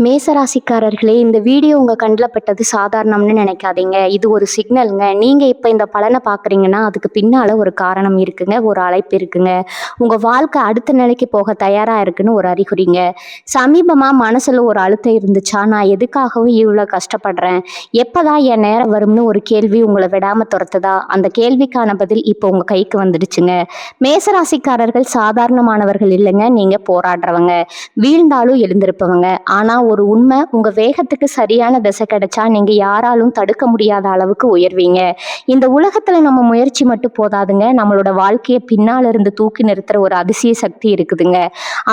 மேசராசிக்காரர்களே, இந்த வீடியோ உங்க கண்ல பட்டது சாதாரணம்னு நினைக்காதீங்க. இது ஒரு சிக்னல்ங்க. நீங்க இப்ப இந்த பலன பார்க்குறீங்கன்னா, அதுக்கு பின்னால ஒரு காரணம் இருக்குங்க. ஒரு அழைப்பு இருக்குங்க. உங்க வாழ்க்கை அடுத்த நிலைக்கு போக தயாரா இருக்குன்னு ஒரு அறிகுறிங்க. சமீபமா மனசுல ஒரு அழுத்தம் இருந்துச்சா, நான் எதுக்காகவும் இவ்வளோ கஷ்டப்படுறேன்? எப்பதான் என் நேரம் வரும்னு ஒரு கேள்வி உங்கள விடாம தொரத்துதா? அந்த கேள்விக்கான பதில் இப்போ உங்க கைக்கு வந்துடுச்சுங்க. மேசராசிக்காரர்கள் சாதாரணமானவர்கள் இல்லைங்க. நீங்க போராடுறவங்க. வீழ்ந்தாலும் எழுந்திருப்பவங்க. ஆனா ஒரு உண்மை, உங்க வேகத்துக்கு சரியான திசை கிடைச்சா நீங்க யாராலும் தடுக்க முடியாத அளவுக்கு உயர்வீங்க. இந்த உலகத்துல நம்ம முயற்சி மட்டும் போதாதுங்க. நம்மளோட வாழ்க்கையை பின்னால இருந்து தூக்கி நிறுத்துற ஒரு அதிசய சக்தி இருக்குதுங்க.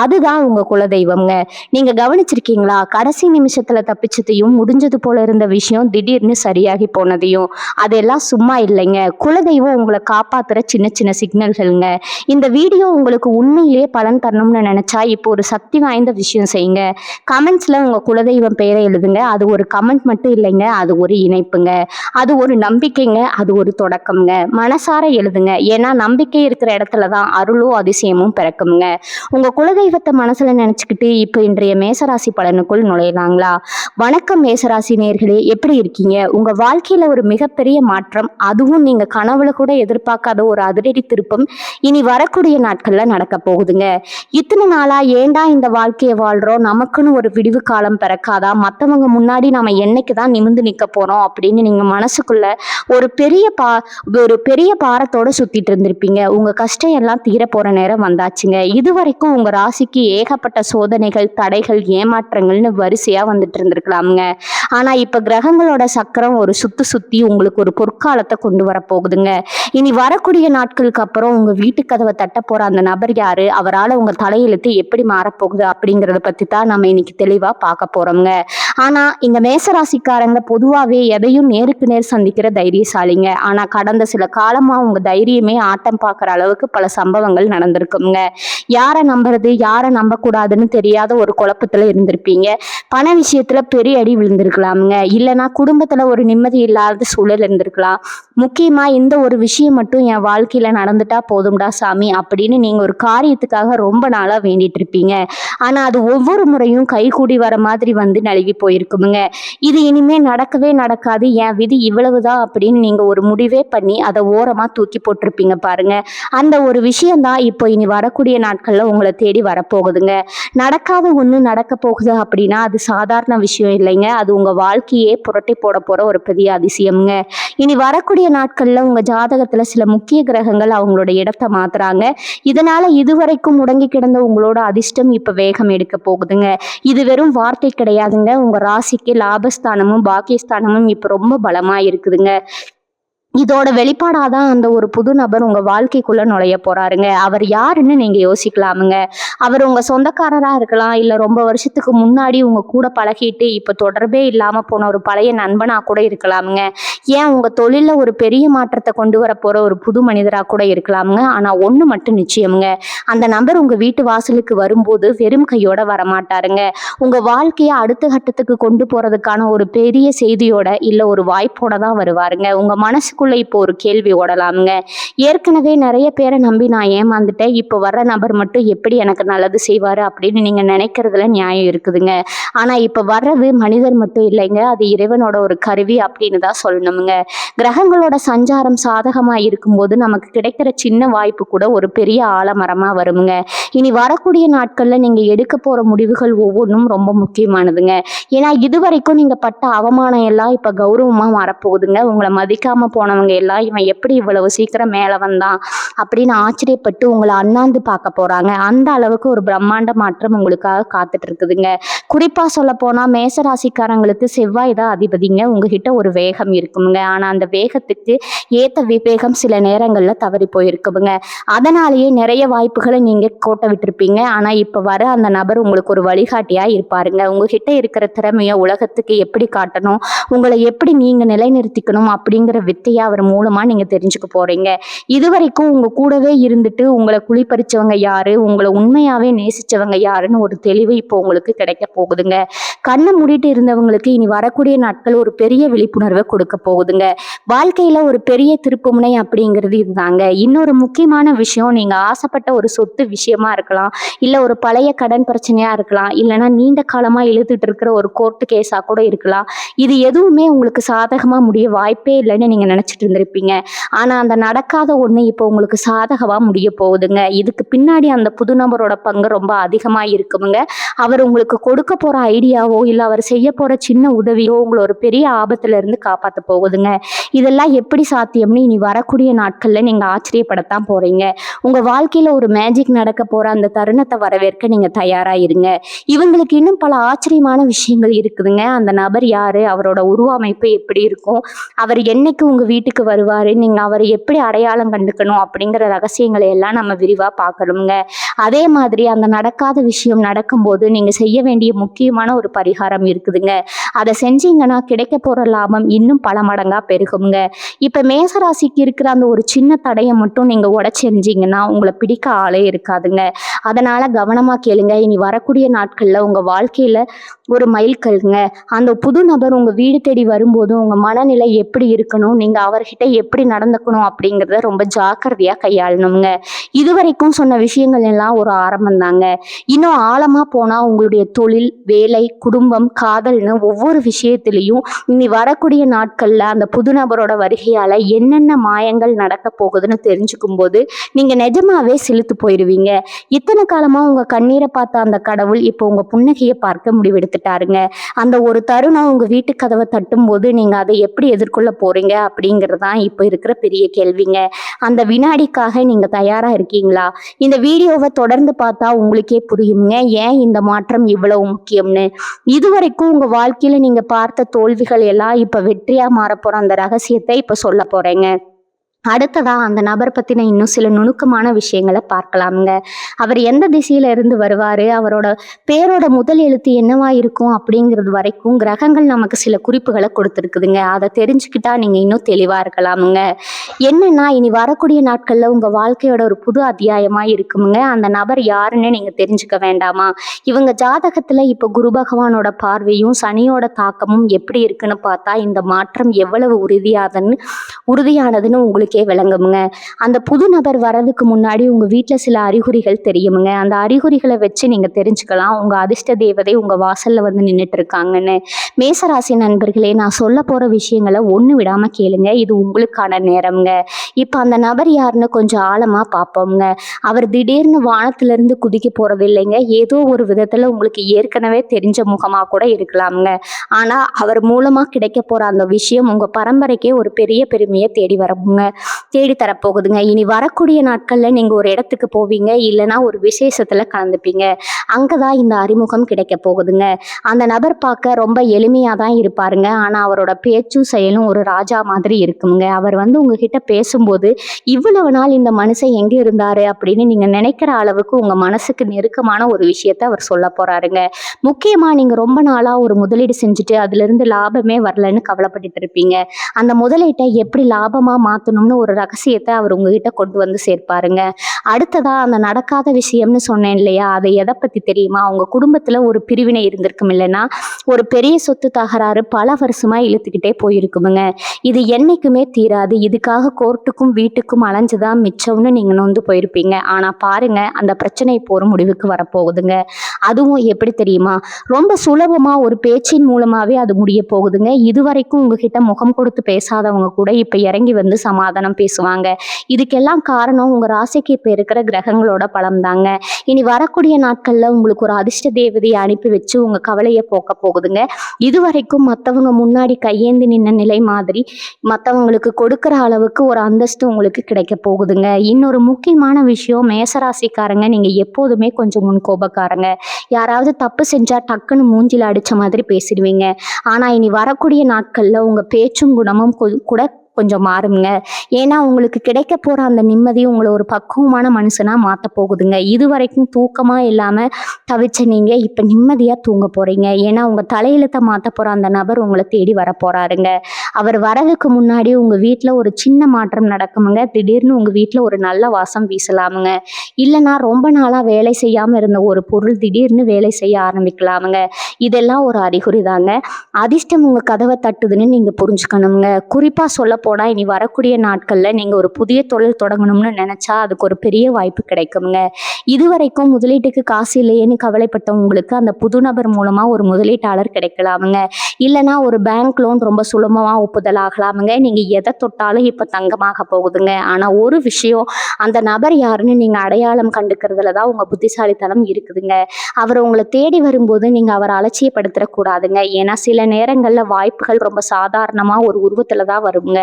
அதுதான் உங்க குலதெய்வம்ங்க. நீங்க கவனிச்சிருக்கீங்களா? கடைசி நிமிஷத்துல தப்பிச்சதையும், முடிஞ்சது போல இருந்த விஷயம் திடீர்னு சரியாகி போனதையும். அதெல்லாம் சும்மா இல்லைங்க. குலதெய்வம் உங்களை காப்பாத்துற சின்ன சின்ன சிக்னல்கள்ங்க. இந்த வீடியோ உங்களுக்கு உண்மையிலேயே பலன் தரணும்னு நினைச்சா இப்போ ஒரு சக்தி வாய்ந்த விஷயம் செய்யுங்க. கமெண்ட்ஸ்ல உங்க குலதெய்வம் பெயரை எழுதுங்க. அது ஒரு கமெண்ட் மட்டும் இல்லைங்க, அது ஒரு இணைப்புங்க. அது ஒரு நம்பிக்கைங்க, அது ஒரு தொடக்கம்ங்க. மனசார எழுதுங்க. ஏன்னா நம்பிக்கை இருக்கிற இடத்துல தான் அருளும் அதிசயமும் பிறக்குங்க. உங்க குலதெய்வத்தை மனசுல நினைச்சுக்கிட்டு இப்போ இன்றைய மேசராசி பலனுக்குள் நுழையலாங்களா? வணக்கம் மேசராசி நேயர்களே, எப்படி இருக்கீங்க? உங்க வாழ்க்கையில ஒரு மிகப்பெரிய மாற்றம், அதுவும் நீங்க கனவுல கூட எதிர்பார்க்காத ஒரு அதிரடி திருப்பம் இனி வரக்கூடிய நாட்கள்ல நடக்க போகுதுங்க. இத்தனை நாளா ஏண்டா இந்த வாழ்க்கையை வாழ்றோம், நமக்குன்னு ஒரு விடிவு காலம் பிறக்காதா, மற்றவங்க முன்னாடி நாம என்னைக்கு தான் நிமிர்ந்து நிற்க போறோம் அப்படின்னு நீங்க மனசுக்குள்ள ஒரு பெரிய பாரத்தோட சுத்திட்டு இருந்திருப்பீங்க. உங்க கஷ்டம் எல்லாம் தீர போற நேரம் வந்தாச்சுங்க. இதுவரைக்கும் உங்க ராசிக்கு ஏகப்பட்ட சோதனைகள், தடைகள், ஏமாற்றங்கள்னு வரிசையா வந்துட்டு இருந்திருக்கலாமுங்க. ஆனா இப்ப கிரகங்களோட சக்கரம் ஒரு சுத்தி உங்களுக்கு ஒரு பொற்காலத்தை கொண்டு வர போகுதுங்க. இனி வரக்கூடிய நாட்களுக்கு அப்புறம் உங்க வீட்டு கதவை தட்ட போற அந்த நபர் யாரு, அவரால் உங்க தலையெழுத்து எப்படி மாறப்போகுது அப்படிங்கறத பத்தி தான் நம்ம இன்னைக்கு தெளிவா பார்க்க போறோம்ங்க. ஆனா இந்த மேசராசிக்காரங்க பொதுவாவே எதையும் நேருக்கு நேர் சந்திக்கிற தைரியசாலிங்க. ஆனா கடந்த சில காலமா உங்க தைரியமே ஆட்டம் பார்க்குற அளவுக்கு பல சம்பவங்கள் நடந்திருக்குங்க. யாரை நம்புறது, யாரை நம்பக்கூடாதுன்னு தெரியாத ஒரு குழப்பத்துல இருந்திருப்பீங்க. பண விஷயத்துல பெரிய அடி விழுந்திருக்கலாமுங்க. இல்லைன்னா குடும்பத்துல ஒரு நிம்மதி இல்லாத சூழல் இருந்திருக்கலாம். முக்கியமா இந்த ஒரு விஷயம் மட்டும் என் வாழ்க்கையில நடந்துட்டா போதும்டா சாமி அப்படின்னு நீங்க ஒரு காரியத்துக்காக ரொம்ப நாளா வேண்டிட்டு இருப்பீங்க. ஆனா அது ஒவ்வொரு முறையும் கைகூடி வர மாதிரி வந்து நழுவி போயிருக்குமுங்க. இது இனிமே நடக்கவே நடக்காது, என் விதி இவ்வளவுதான் அப்படின்னு நீங்க ஒரு முடிவே பண்ணி அதை ஓரமா தூக்கி போட்டிருப்பீங்க பாருங்க. அந்த ஒரு விஷயம்தான் இப்போ இனி வரக்கூடிய நாட்கள்ல உங்களை தேடி வரப்போகுதுங்க. நடக்காத ஒண்ணு நடக்க போகுது அப்படின்னா அது சாதாரண விஷயம் இல்லைங்க. அது உங்க வாழ்க்கையே புரட்டி போட போற ஒரு பெரிய அதிசயம்ங்க. இனி வரக்கூடிய நாட்கள்ல உங்க ஜாதகத்துல சில முக்கிய கிரகங்கள் அவங்களோட இடத்தை மாத்துறாங்க. இதனால இதுவரைக்கும் முடங்கி கிடந்த உங்களோட அதிர்ஷ்டம் இப்ப வேகம் எடுக்க போகுதுங்க. இது வெறும் வார்த்தை கிடையாதுங்க. உங்க ராசிக்கு லாபஸ்தானமும் பாக்கியஸ்தானமும் இப்ப ரொம்ப பலமா இருக்குதுங்க. இதோட வெளிப்பாடாதான் அந்த ஒரு புது நபர் உங்க வாழ்க்கைக்குள்ள நுழைய போறாருங்க. அவர் யாருன்னு நீங்க யோசிக்கலாமுங்க. அவர் உங்க சொந்தக்காரரா இருக்கலாம், இல்ல ரொம்ப வருஷத்துக்கு முன்னாடி உங்க கூட பழகிட்டு இப்ப தொடர்பே இல்லாம போன ஒரு பழைய நண்பனா கூட இருக்கலாமுங்க. ஏன் உங்க தொழில ஒரு பெரிய மாற்றத்தை கொண்டு வர போற ஒரு புது மனிதரா கூட இருக்கலாமுங்க. ஆனா ஒண்ணு மட்டும் நிச்சயமுங்க, அந்த நபர் உங்க வீட்டு வாசலுக்கு வரும்போது வெறும் கையோட வரமாட்டாருங்க. உங்க வாழ்க்கையை அடுத்த கட்டத்துக்கு கொண்டு போறதுக்கான ஒரு பெரிய செய்தியோட இல்ல ஒரு வாய்ப்போட தான் வருவாருங்க. உங்க மனசுக்குள்ள இப்போ ஒரு கேள்வி ஓடலாமுங்க. ஏற்கனவே நிறைய பேரை நம்பி நான் ஏமாந்துட்டேன், இப்போ வர்ற நபர் மட்டும் எப்படி எனக்கு நல்லது செய்வாரு அப்படின்னு நீங்க நினைக்கிறதுல நியாயம் இருக்குதுங்க. ஆனா இப்ப வர்றது மனிதர் மட்டும் இல்லைங்க, அது இறைவனோட ஒரு கருவி அப்படின்னு தான் சொல்லணுமுங்க. கிரகங்களோட சஞ்சாரம் சாதகமா இருக்கும்போது நமக்கு கிடைக்கிற சின்ன வாய்ப்பு கூட ஒரு பெரிய ஆலமரமா வருமுங்க. இனி வரக்கூடிய நாட்கள்ல நீங்க எடுக்க போற முடிவுகள் ஒவ்வொன்றும் ரொம்ப முக்கியமானதுங்க. ஏன்னா இதுவரைக்கும் நீங்க பட்ட அவமானம் எல்லாம் இப்ப கௌரவமா மாறப்போகுதுங்க. உங்களை மதிக்காம போனவங்க எல்லாம் இவன் எப்படி இவ்வளவு சீக்கிரம் மேல வந்தான் அப்படின்னு ஆச்சரியப்பட்டு உங்களை அண்ணாந்து பார்க்க போறாங்க. அந்த அளவுக்கு ஒரு பிரம்மாண்ட மாற்றம் உங்களுக்காக காத்துட்டு இருக்குதுங்க. குறிப்பா சொல்ல போனா மேசராசிக்காரங்களுக்கு செவ்வாய் தான் அதிபதிங்க. உங்ககிட்ட ஒரு வேகம் இருக்குங்க. ஆனா அந்த வேகத்துக்கு ஏத்த விவேகம் சில நேரங்கள்ல தவறி போயிருக்குங்க. அதனாலேயே நிறைய வாய்ப்புகளை நீங்க கோட்டை விட்டுருப்பீங்க. ஆனா இப்ப வர அந்த நபர் உங்களுக்கு ஒரு வழிகாட்டியா இருப்பாருங்க. உங்ககிட்ட இருக்கிற திறமைய உலகத்துக்கு எப்படி காட்டணும், உங்களை எப்படி நீங்க நிலைநிறுத்திக்கணும் அப்படிங்கிற வித்தைய உண்மையை அவர் மூலமா நீங்க தெரிஞ்சுக்க போறீங்க. இதுவரைக்கும் உங்க கூடவே இருந்துட்டு உங்களை குழிப்பறிச்சவங்க யாரு, உங்களை உண்மையாவே நேசிச்சவங்க யாருன்னு ஒரு தெளிவு இப்போ உங்களுக்கு கிடைக்க போகுதுங்க. கண்ணை மூடிட்டு இருந்தவங்களுக்கு இனி வரக்கூடிய நாட்கள் ஒரு பெரிய விழிப்புணர்வை கொடுக்க போகுதுங்க. வாழ்க்கையில ஒரு பெரிய திருப்புமுனை அப்படிங்கிறது இதுதாங்க. இன்னொரு முக்கியமான விஷயம், நீங்க ஆசைப்பட்ட ஒரு சொத்து விஷயமா இருக்கலாம், இல்ல ஒரு பழைய கடன் பிரச்சனையா இருக்கலாம், இல்லைன்னா நீண்ட காலமா இழுத்துட்டு இருக்கிற ஒரு கோர்ட்டு கேஸா கூட இருக்கலாம். இது எதுவுமே உங்களுக்கு சாதகமா முடிய வாய்ப்பே இல்லைன்னு நீங்க நினைச்சிட்டு இருந்திருப்பீங்க. ஆனா அந்த நடக்காத ஒண்ணு இப்போ உங்களுக்கு சாதகமா முடிய போகுதுங்க. இதுக்கு பின்னாடி அந்த புது நபரோட பங்கு ரொம்ப அதிகமா இருக்குமுங்க. அவர் உங்களுக்கு கொடுக்க போற ஐடியாவோ இல்ல அவர் செய்ய போற சின்ன உதவியோ உங்களை ஒரு பெரிய ஆபத்துல இருந்து காப்பாத்த போகுதுங்க. இதெல்லாம் எப்படி சாத்தியம்னு இனி வரக்கூடிய நாட்கள்ல நீங்க ஆச்சரியப்படத்தான் போறீங்க. உங்க வாழ்க்கையில ஒரு மேஜிக் நடக்க போற அந்த தருணத்தை வரவேற்க நீங்க தயாரா இருங்க. இவங்களுக்கு இன்னும் பல ஆச்சரியமான விஷயங்கள் இருக்குதுங்க. அந்த நபர் யாரு, அவரோட உருவமைப்பு எப்படி இருக்கும், அவர் என்னைக்கு உங்க வீட்டுக்கு வருவாரு, நீங்க அவரை எப்படி அடையாளம் கண்டுக்கணும் அப்படிங்கிற ரகசியங்களை எல்லாம் நம்ம விரிவா பார்க்கணுங்க. அதே மாதிரி அந்த நடக்காத விஷயம் நடக்கும்போது நீங்க செய்ய வேண்டிய முக்கியமான ஒரு பரிகாரம் இருக்குதுங்க. அதை செஞ்சீங்கன்னா கிடைக்க போற லாபம் இன்னும் பல மடங்கா பெருகுங்க. இப்ப மேசராசிக்கு இருக்கிற அந்த ஒரு சின்ன தடையை மட்டும் நீங்க உடைச்செறிஞ்சீங்கன்னா உங்களை பிடிக்க ஆளே இருக்காதுங்க. அதனால கவனமா கேளுங்க. இனி வரக்கூடிய நாட்கள்ல உங்க வாழ்க்கையில ஒரு மைல்கல்ங்க. அந்த புது நபர் உங்க வீடு தேடி வரும்போது உங்க மனநிலை எப்படி இருக்கணும், நீங்க அவர்கிட்ட எப்படி நடந்துக்கணும் அப்படிங்கிறத ரொம்ப ஜாக்கிரதையா கையாளணுங்க. இதுவரைக்கும் சொன்ன விஷயங்கள் எல்லாம் ஒரு ஆரம்பம் தாங்க. இன்னும் ஆழமா போனா உங்களுடைய தொழில், வேலை, குடும்பம், காதல்னு ஒவ்வொரு விஷயத்திலையும் இனி வரக்கூடிய நாட்கள்ல அந்த புது நபரோட வருகையால என்னென்ன மாயங்கள் நடக்க போகுதுன்னு தெரிஞ்சுக்கும் போது நீங்க நிஜமாவே செலுத்து போயிடுவீங்க. இத்தனை காலமா உங்க கண்ணீரை பார்த்த அந்த கடவுள் இப்போ உங்க புன்னகையை பார்க்க முடிவெடுத்துட்டாருங்க. அந்த ஒரு தருணம் உங்க வீட்டு கதவை தட்டும் போது நீங்க அதை எப்படி எதிர்கொள்ள போறீங்க அப்படிங்கிறது தான் இப்போ இருக்கிற பெரிய கேள்விங்க. அந்த வினாடிக்காக நீங்க தயாரா இருக்கீங்களா? இந்த வீடியோவை தொடர்ந்து பார்த்தா உங்களுக்கே புரியுங்க ஏன் இந்த மாற்றம் இவ்வளவு முக்கியம்னு. இதுவரைக்கும் உங்க வாழ்க்கையில நீங்க பார்த்த தோல்விகள் எல்லாம் இப்ப வெற்றியா மாறப்போற அந்த ரகசியத்தை இப்ப சொல்ல போறேங்க. அடுத்ததா அந்த நபர் பத்தின இன்னும் சில நுணுக்கமான விஷயங்களை பார்க்கலாமுங்க. அவர் எந்த திசையில இருந்து வருவாரு, அவரோட பேரோட முதல் எழுத்து என்னவா இருக்கும் அப்படிங்கிறது வரைக்கும் கிரகங்கள் நமக்கு சில குறிப்புகளை கொடுத்துருக்குதுங்க. அதை தெரிஞ்சுக்கிட்டா நீங்க இன்னும் தெளிவா இருக்கலாமுங்க. என்னன்னா இனி வரக்கூடிய நாட்கள்ல உங்க வாழ்க்கையோட ஒரு புது அத்தியாயமா இருக்குமுங்க. அந்த நபர் யாருன்னு நீங்க தெரிஞ்சுக்க வேண்டாமா? இவங்க ஜாதகத்துல இப்ப குரு பகவானோட பார்வையும் சனியோட தாக்கமும் எப்படி இருக்குன்னு பார்த்தா இந்த மாற்றம் எவ்வளவு உறுதியானதுன்னு உங்களுக்கே விளங்குமுங்க. அந்த புது நபர் வர்றதுக்கு முன்னாடி உங்க வீட்டுல சில அறிகுறிகள் தெரியுமுங்க. அந்த அறிகுறிகளை வச்சு நீங்க தெரிஞ்சுக்கலாம் உங்க அதிர்ஷ்ட தேவதை உங்க வாசல்ல வந்து நின்றுட்டு இருக்காங்கன்னு. மேசராசி நண்பர்களே, நான் சொல்ல போற விஷயங்களை ஒண்ணு விடாம கேளுங்க. இது உங்களுக்கான நேரம்ங்க. இப்ப அந்த நபர் யாருன்னு கொஞ்சம் ஆழமா பார்ப்போம்ங்க. அவர் திடீர்னு வானத்துல இருந்து குதிக்க போறது இல்லைங்க. ஏதோ ஒரு விதத்துல உங்களுக்கு ஏற்கனவே தெரிஞ்ச முகமா கூட இருக்கலாம்ங்க. ஆனா அவர் மூலமா கிடைக்க போற அந்த விஷயம் உங்க பரம்பரைக்கே ஒரு பெரிய பெருமையை தேடி தரப்போகுதுங்க. இனி வரக்கூடிய நாட்கள்ல நீங்க ஒரு இடத்துக்கு போவீங்க, இல்லைன்னா ஒரு விசேஷத்துல கலந்துப்பீங்க. அங்கதான் இந்த அறிமுகம் கிடைக்க போகுதுங்க. அந்த நபர் பார்க்க ரொம்ப எளிமையா தான் இருப்பாருங்க. ஆனா அவரோட பேச்சும் செயலும் ஒரு ராஜா மாதிரி இருக்குங்க. அவர் வந்து உங்ககிட்ட பேசும்போது இவ்வளவு நாள் இந்த மனுஷன் எங்க இருந்தாரு அப்படின்னு நீங்க நினைக்கிற அளவுக்கு உங்க மனசுக்கு நெருக்கமான ஒரு விஷயத்த அவர் சொல்ல போறாருங்க. முக்கியமா நீங்க ரொம்ப நாளா ஒரு முதலீடு செஞ்சுட்டு அதுல இருந்து லாபமே வரலன்னு கவலைப்பட்டுட்டு இருப்பீங்க. அந்த முதலீட்டை எப்படி லாபமா மாத்தணும்னு ஒரு ரகசியத்தை அவர் உங்ககிட்ட கொண்டு வந்து சேர்ப்பாருங்க. அடுத்ததா அந்த நடக்காத விஷயம்னு சொன்னேன் இல்லையா, அதை எதை பத்தி தெரியுமா? உங்க குடும்பத்துல ஒரு பிரிவினை இருந்திருக்கும், இல்லைன்னா ஒரு பெரிய சொத்து தகராறு பல வருஷமா இழுத்துக்கிட்டே போயிருக்குமுங்க. இது என்னைக்குமே தீராது. இதுக்காக கோர்ட்டுக்கும் வீட்டுக்கும் அலைஞ்சுதான் மிச்சம்னு நீங்க நொந்து போயிருப்பீங்க. ஆனா பாருங்க, அந்த பிரச்சனை இப்போ ஒரு முடிவுக்கு வரப்போகுதுங்க. அதுவும் எப்படி தெரியுமா? ரொம்ப சுலபமா ஒரு பேச்சின் மூலமாவே அது முடிய போகுதுங்க. இதுவரைக்கும் உங்ககிட்ட முகம் கொடுத்து பேசாதவங்க கூட இப்ப இறங்கி வந்து சமாதானம் பேசுவாங்க. இதுக்கெல்லாம் காரணம் உங்க ராசிக்கு இப்ப இருக்கிற கிரகங்களோட பலம் தாங்க. இனி வரக்கூடிய நாட்கள்ல உங்களுக்கு ஒரு அதிர்ஷ்ட தேவதையை அனுப்பி வச்சு உங்க கவலையை போக்க போகுதுங்க. இதுவரைக்கும் மற்றவங்க முன்னாடி கையேந்தி நின்ன நிலை மாதிரி மற்றவங்களுக்கு கொடுக்கிற அளவுக்கு ஒரு அந்தஸ்து உங்களுக்கு கிடைக்க போகுதுங்க. இன்னொரு முக்கியமான விஷயம், மேசராசிக்காரங்க நீங்க எப்போதுமே கொஞ்சம் முன்கோபக்காரங்க. யாராவது தப்பு செஞ்சா டக்குன்னு மூஞ்சில அடிச்ச மாதிரி பேசிடுவீங்க. ஆனா இனி வரக்கூடிய நாட்கள்ல உங்க பேச்சும் குணமும் கூட கொஞ்சம் மாறுங்க. ஏன்னா உங்களுக்கு கிடைக்க போற அந்த நிம்மதி உங்களை ஒரு பக்குவமான மனுஷனா மாத்த போகுதுங்க. இது வரைக்கும் தூக்கமா இல்லாம தவிச்ச நீங்க இப்ப நிம்மதியா தூங்க போறீங்க. ஏன்னா உங்க தலையெழுத்தை மாத்த போற அந்த நபர் உங்களை தேடி வர போறாருங்க. அவர் வரதுக்கு முன்னாடி உங்கள் வீட்டில் ஒரு சின்ன மாற்றம் நடக்குமுங்க. திடீர்னு உங்கள் வீட்டில் ஒரு நல்ல வாசம் வீசலாமுங்க. இல்லைன்னா ரொம்ப நாளாக வேலை செய்யாமல் இருந்த ஒரு பொருள் திடீர்னு வேலை செய்ய ஆரம்பிக்கலாமுங்க. இதெல்லாம் ஒரு அறிகுறி தாங்க. அதிர்ஷ்டம் உங்கள் கதவை தட்டுதுன்னு நீங்கள் புரிஞ்சுக்கணுங்க. குறிப்பாக சொல்லப்போனால் இனி வரக்கூடிய நாட்களில் நீங்கள் ஒரு புதிய தொழில் தொடங்கணும்னு நினச்சா அதுக்கு ஒரு பெரிய வாய்ப்பு கிடைக்குங்க. இதுவரைக்கும் முதலீட்டுக்கு காசு இல்லையேன்னு கவலைப்பட்ட உங்களுக்கு அந்த புது நபர் மூலமாக ஒரு முதலீட்டாளர் கிடைக்கலாமுங்க. இல்லைன்னா ஒரு பேங்க் லோன் ரொம்ப சுலபமாக ஒப்புதல் ஆகலாமுங்க. நீங்கள் எதை தொட்டாலும் இப்போ தங்கமாக போகுதுங்க. ஆனால் ஒரு விஷயம், அந்த நபர் யாருன்னு நீங்கள் அடையாளம் கண்டுக்கிறதுல தான் உங்கள் புத்திசாலித்தனம் இருக்குதுங்க. அவர் உங்களை தேடி வரும்போது நீங்கள் அவரை அலட்சியப்படுத்திடக்கூடாதுங்க. ஏன்னா சில நேரங்களில் வாய்ப்புகள் ரொம்ப சாதாரணமாக ஒரு உருவத்தில் தான் வருங்க.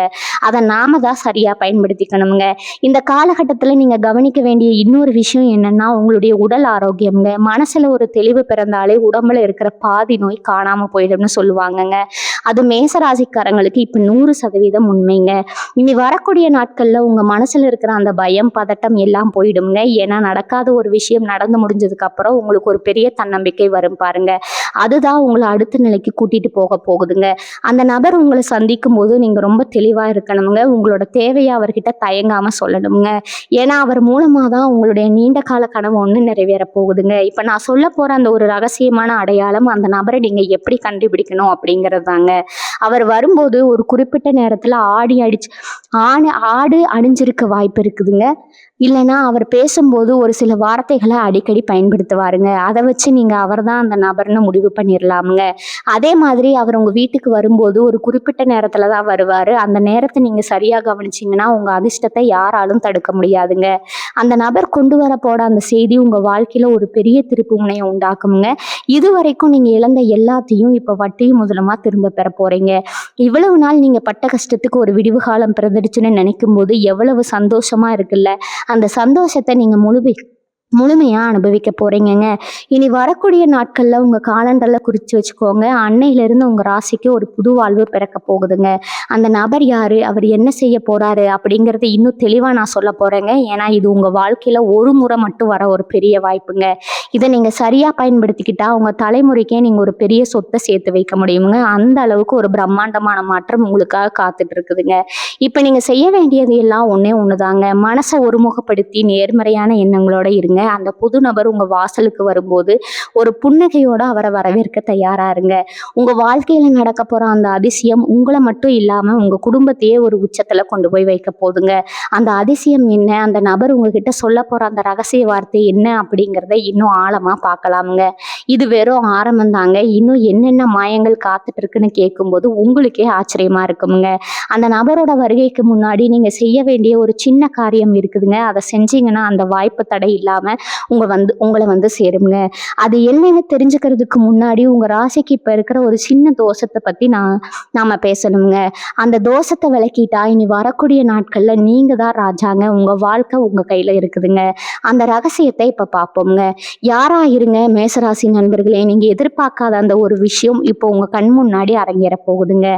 அதை நாம தான் சரியாக பயன்படுத்திக்கணுங்க. இந்த காலகட்டத்தில் நீங்கள் கவனிக்க வேண்டிய இன்னொரு விஷயம் என்னன்னா, உங்களுடைய உடல் ஆரோக்கியம்ங்க. மனசில் ஒரு தெளிவு பிறந்தாலே உடம்புல இருக்கிற பாதி நோய் காணாமல் போயிடும்னு சொல்லுவாங்கங்க. அது மேசராசிக்காரங்களுக்கு இப்போ 100% உண்மைங்க. இனி வரக்கூடிய நாட்களில் உங்கள் மனசில் இருக்கிற அந்த பயம், பதட்டம் எல்லாம் போயிடுங்க. ஏன்னா நடக்காத ஒரு விஷயம் நடந்து முடிஞ்சதுக்கு அப்புறம் உங்களுக்கு ஒரு பெரிய தன்னம்பிக்கை வரும் பாருங்க. அதுதான் உங்களை அடுத்த நிலைக்கு கூட்டிட்டு போக போகுதுங்க. அந்த நபர் உங்களை சந்திக்கும் போது நீங்க ரொம்ப தெளிவா இருக்கணுங்க. உங்களோட தேவையை அவர்கிட்ட தயங்காம சொல்லணுங்க. ஏன்னா அவர் மூலமா தான் உங்களுடைய நீண்ட கால கனவு ஒன்று நிறைவேற போகுதுங்க. இப்ப நான் சொல்ல போற அந்த ஒரு ரகசியமான அடையாளம், அந்த நபரை நீங்க எப்படி கண்டுபிடிக்கணும் அப்படிங்கிறது தாங்க. அவர் வரும்போது ஒரு குறிப்பிட்ட நேரத்துல ஆடு அணிஞ்சிருக்க வாய்ப்பு இருக்குதுங்க. இல்லைன்னா அவர் பேசும்போது ஒரு சில வார்த்தைகளை அடிக்கடி பயன்படுத்துவாருங்க. அதை வச்சு நீங்கள் அவர் தான் அந்த நபர்னு முடிவு பண்ணிடலாமுங்க. அதே மாதிரி அவர் உங்கள் வீட்டுக்கு வரும்போது ஒரு குறிப்பிட்ட நேரத்தில் தான் வருவார். அந்த நேரத்தை நீங்கள் சரியாக கவனிச்சிங்கன்னா உங்கள் அதிர்ஷ்டத்தை யாராலும் தடுக்க முடியாதுங்க. அந்த நபர் கொண்டு வர போட அந்த செய்தி உங்கள் வாழ்க்கையில் ஒரு பெரிய திருப்பு முனையை உண்டாக்குங்க. இது வரைக்கும் நீங்கள் இழந்த எல்லாத்தையும் இப்போ வட்டியும் முதலமாக திரும்ப பெற போகிறீங்க. இவ்வளவு நாள் நீங்கள் பட்ட கஷ்டத்துக்கு ஒரு விடிவு காலம் பிறந்துடுச்சுன்னு நினைக்கும் போது எவ்வளவு சந்தோஷமா இருக்குல்ல. அந்த சந்தோஷத்தை நீங்க முழுமையா அனுபவிக்க போறீங்கங்க. இனி வரக்கூடிய நாட்கள்ல உங்க காலண்டர்ல குறிச்சு வச்சுக்கோங்க. அன்னையிலிருந்து உங்க ராசிக்கு ஒரு புது வாழ்வு பிறக்க போகுதுங்க. அந்த நபர் யாரு, அவர் என்ன செய்ய போறாரு அப்படிங்கறது இன்னும் தெளிவா நான் சொல்ல போறேங்க. ஏன்னா இது உங்க வாழ்க்கையில ஒரு முறை மட்டும் வர ஒரு பெரிய வாய்ப்புங்க. இதை நீங்க சரியா பயன்படுத்திக்கிட்டா உங்க தலைமுறைக்கே நீங்க ஒரு பெரிய சொத்தை சேர்த்து வைக்க முடியுங்க. அந்த அளவுக்கு ஒரு பிரம்மாண்டமான மாற்றம் உங்களுக்காக காத்துட்டு இருக்குதுங்க. இப்ப நீங்க செய்ய வேண்டியது எல்லாம் ஒண்ணுதாங்க. மனசை ஒருமுகப்படுத்தி நேர்மறையான எண்ணங்களோட இருங்க. அந்த புது நபர் உங்க வாசலுக்கு வரும்போது ஒரு புன்னகையோட அவரை வரவேற்க தயாரா இருங்க. உங்க வாழ்க்கையில நடக்க போற அந்த அதிசயம் உங்களை மட்டும் இல்லாம உங்க குடும்பத்தையே ஒரு உச்சத்துல கொண்டு போய் வைக்க போதுங்க. அந்த அதிசயம் என்ன, அந்த நபர் உங்ககிட்ட சொல்ல போற அந்த ரகசிய வார்த்தை என்ன அப்படிங்கிறத இன்னும் ஆழமா பார்க்கலாமுங்க. இது வெறும் ஆரம்பம் தாங்க. இன்னும் என்னென்ன மாயங்கள் காத்துட்டு இருக்குன்னு கேட்கும்போது உங்களுக்கே ஆச்சரியமா இருக்குமுங்க. அந்த நபரோட வருகைக்கு முன்னாடி நீங்க செய்ய வேண்டிய ஒரு சின்ன காரியம் இருக்குதுங்க. அதை செஞ்சீங்கன்னா அந்த வாய்ப்பு தடை இல்லாம உங்களை வந்து சேருங்க. அது என்னன்னு தெரிஞ்சுக்கிறதுக்கு முன்னாடி உங்க ராசிக்கு இப்ப இருக்கிற ஒரு சின்ன தோஷத்தை பத்தி நாம பேசணுங்க. அந்த தோஷத்தை விளக்கிட்டா இனி வரக்கூடிய நாட்கள்ல நீங்க தான் ராஜாங்க. உங்க வாழ்க்கை உங்க கையில இருக்குதுங்க. அந்த ரகசியத்தை இப்ப பார்ப்போம்ங்க. யாரா இருங்க மேசராசி நண்பர்களே, நீங்க எதிர்பார்க்காத அந்த ஒரு விஷயம் இப்போ உங்க கண் முன்னாடி அரங்கேற போகுதுங்க.